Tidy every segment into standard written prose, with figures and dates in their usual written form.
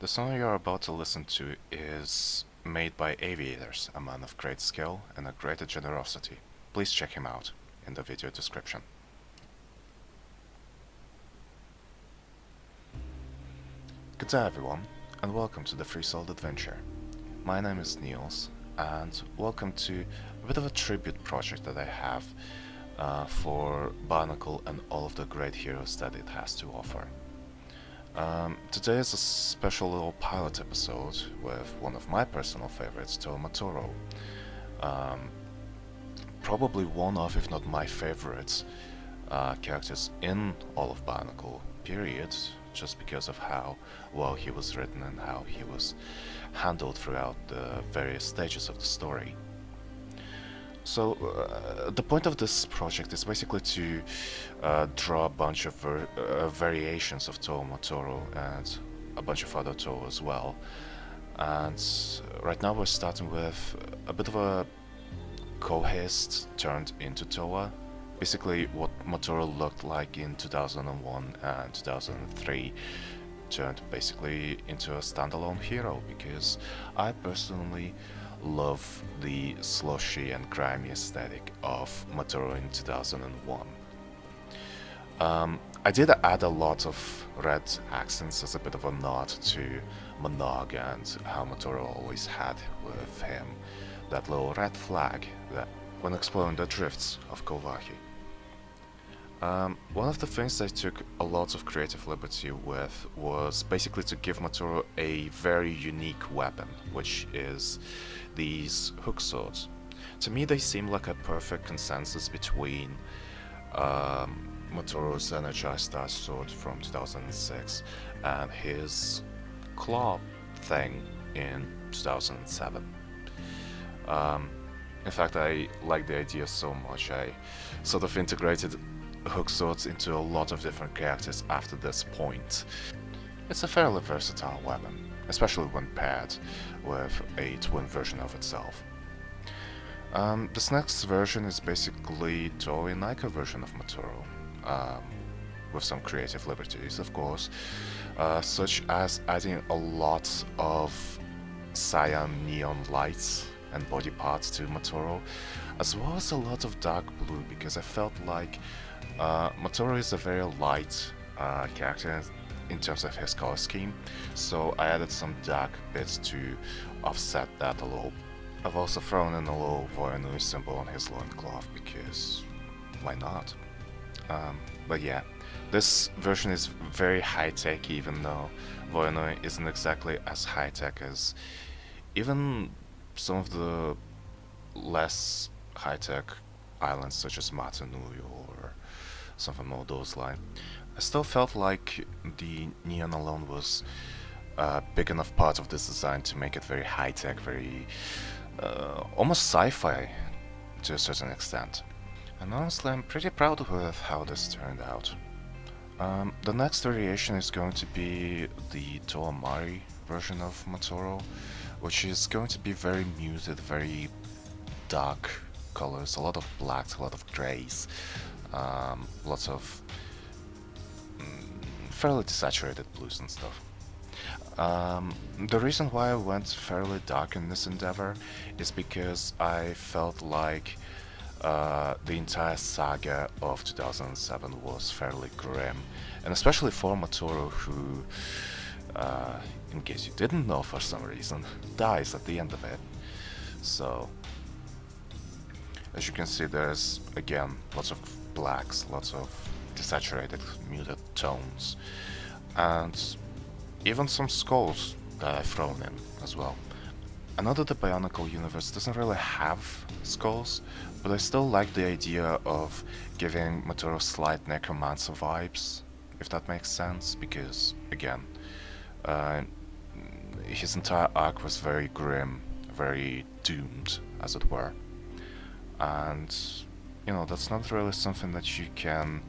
The song you are about to listen to is made by Aviators, a man of great skill and a great generosity. Please check him out in the video description. Good day everyone, and welcome to the Free Souled Adventure. My name is Niels, and welcome to a bit of a tribute project that I have for Bionicle and all of the great heroes that it has to offer. Today is a special little pilot episode with one of my personal favorites, Matoro. Probably one of, if not my favorites, characters in all of Bionicle, period, just because of how well he was written and how he was handled throughout the various stages of the story. So, the point of this project is basically to draw a bunch of variations of Matoro and a bunch of other Toho as well. And right now we're starting with a bit of a Kohist turned into Toa. Basically what Matoro looked like in 2001 and 2003 turned basically into a standalone hero, because I personally love the slushy and grimy aesthetic of Matoro in 2001. I did add a lot of red accents as a bit of a nod to Monog and how Matoro always had with him that little red flag that when exploring the drifts of Kovahi. One of the things I took a lot of creative liberty with was basically to give Matoro a very unique weapon, which is these hook swords. To me they seem like a perfect consensus between Matoro's Energized Star Sword from 2006 and his claw thing in 2007. In fact, I like the idea so much, I sort of integrated hook swords into a lot of different characters after this point. It's a fairly versatile weapon, especially when paired with a twin version of itself. This next version is basically Toei Naika version of Matoro, with some creative liberties, of course, such as adding a lot of cyan neon lights and body parts to Matoro, as well as a lot of dark blue, because I felt like Matoro is a very light character in terms of his color scheme, so I added some dark bits to offset that a little. I've also thrown in a little Voronoi symbol on his loincloth, because why not? But yeah, this version is very high-tech, even though Voronoi isn't exactly as high-tech as even some of the less high-tech islands such as Matanui or something along those lines. I still felt like the neon alone was a big enough part of this design to make it very high-tech, very almost sci-fi to a certain extent. And honestly, I'm pretty proud with how this turned out. The next variation is going to be the Mahri version of Matoro, which is going to be very muted, very dark colors, a lot of blacks, a lot of grays, lots of fairly desaturated blues and stuff. The reason why I went fairly dark in this endeavor is because I felt like the entire saga of 2007 was fairly grim, and especially for Matoro, who, in case you didn't know for some reason, dies at the end of it. So, as you can see, there's again lots of blacks, lots of desaturated, muted tones, and even some skulls that I've thrown in as well. I know that the Bionicle universe doesn't really have skulls, but I still like the idea of giving Matoro slight necromancer vibes, if that makes sense, because, again, his entire arc was very grim, very doomed, as it were. And, you know, that's not really something that you can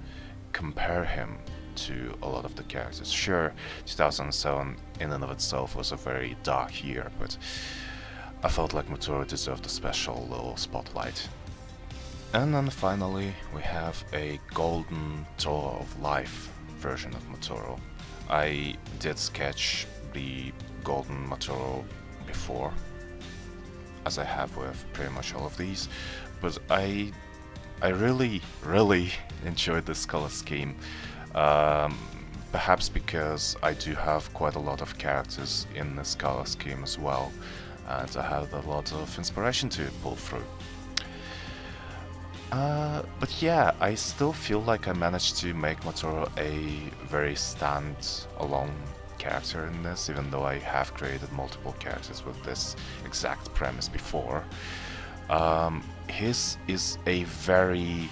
compare him to a lot of the characters. Sure, 2007 in and of itself was a very dark year, but I felt like Matoro deserved a special little spotlight. And then finally we have a golden Toa of Life version of Matoro. I did sketch the golden Matoro before, as I have with pretty much all of these, but I really enjoyed this color scheme. Um, Perhaps because I do have quite a lot of characters in this color scheme as well, and I have a lot of inspiration to pull through. But yeah, I still feel like I managed to make Matoro a very stand-alone character in this, even though I have created multiple characters with this exact premise before. His is a very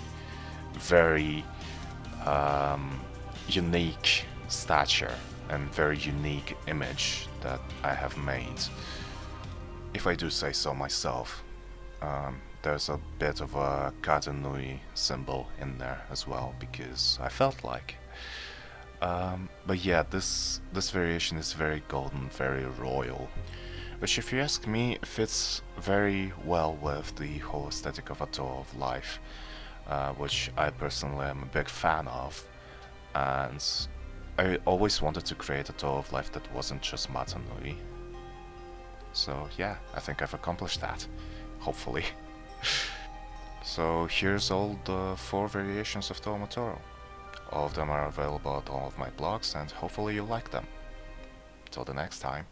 unique stature and very unique image that I have made, if I do say so myself. There's a bit of a Katanui symbol in there as well, because I felt like. But yeah, this variation is very golden, very royal, which, if you ask me, fits very well with the whole aesthetic of a Tour of Life, which I personally am a big fan of, and I always wanted to create a Tour of Life that wasn't just Matanui. So yeah, I think I've accomplished that, hopefully. So here's all the 4 variations of Tour Matoro. All of them are available at all of my blogs, and hopefully you like them. Till the next time.